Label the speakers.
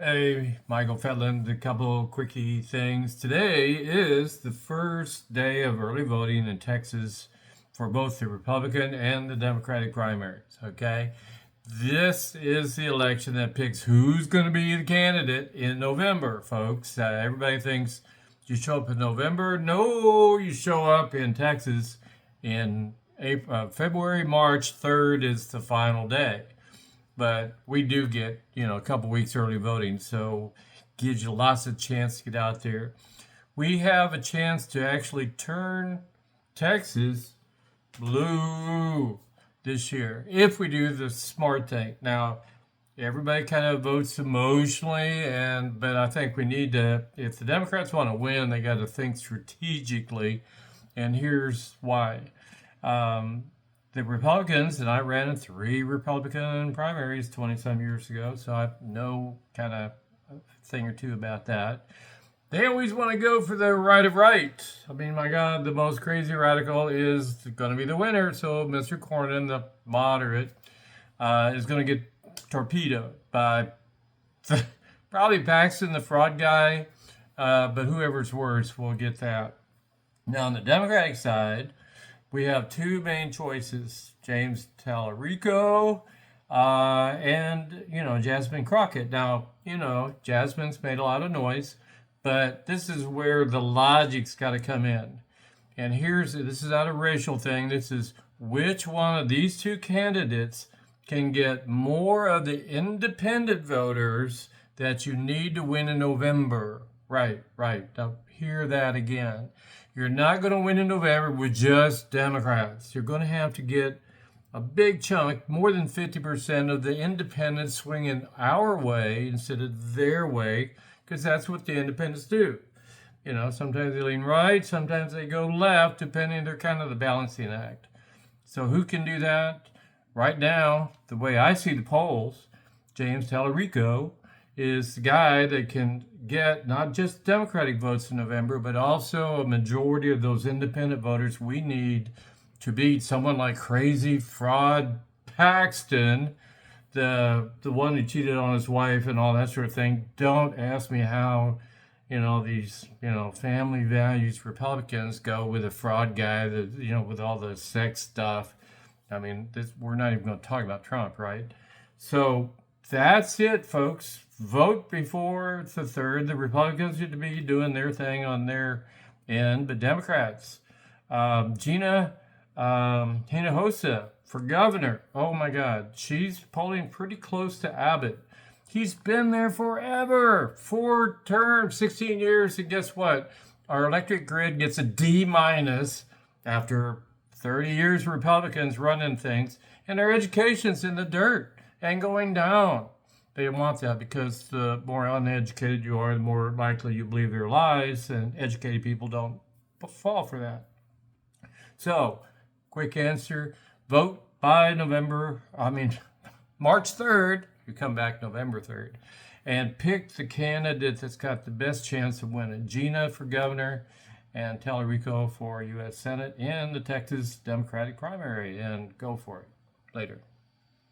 Speaker 1: Hey, Michael Fetland, a couple quickie things. Today is the first day of early voting in Texas for both the Republican and the Democratic primaries, okay? This is the election that picks who's going to be the candidate in November, folks. Everybody thinks you show up in November. No, you show up in Texas in February, March 3rd is the final day. But we do get, a couple weeks early voting, so gives you lots of chance to get out there. We have a chance to actually turn Texas blue this year if we do the smart thing. Now, everybody kind of votes emotionally, but I think we need to, if the Democrats want to win, they got to think strategically, and here's why. The Republicans, and I ran in 3 Republican primaries 20-some years ago, so I know kind of a thing or two about that. They always want to go for the right of right. I mean, my God, the most crazy radical is going to be the winner, so Mr. Cornyn, the moderate, is going to get torpedoed by probably Paxton, the fraud guy, but whoever's worse will get that. Now, on the Democratic side, we have 2 main choices, James Tallarico and, Jasmine Crockett. Now, Jasmine's made a lot of noise, but this is where the logic's got to come in. And this is not a racial thing. This is which one of these 2 candidates can get more of the independent voters that you need to win in November. Right. Now, hear that again. You're not going to win in November with just Democrats. You're going to have to get a big chunk, more than 50% of the independents swinging our way instead of their way, because that's what the independents do. Sometimes they lean right, sometimes they go left, depending, they're kind of the balancing act. So who can do that? Right now, the way I see the polls, James Tallarico is the guy that can get not just Democratic votes in November, but also a majority of those independent voters we need to beat someone like crazy fraud Paxton, the one who cheated on his wife and all that sort of thing. Don't ask me how, these, family values Republicans go with a fraud guy that, with all the sex stuff. I mean, we're not even going to talk about Trump, right? So that's it, folks. Vote before the 3rd. The Republicans should be doing their thing on their end, but Democrats, Gina Hinojosa for governor. Oh my God, she's polling pretty close to Abbott. He's been there forever, 4 terms, 16 years, and guess what? Our electric grid gets a D- after 30 years Republicans running things, and our education's in the dirt and going down. They want that because the more uneducated you are, the more likely you believe their lies, and educated people don't fall for that. So, quick answer, vote by March 3rd, you come back November 3rd, and pick the candidate that's got the best chance of winning. Gina for governor and Tallarico for U.S. Senate in the Texas Democratic primary, and go for it. Later.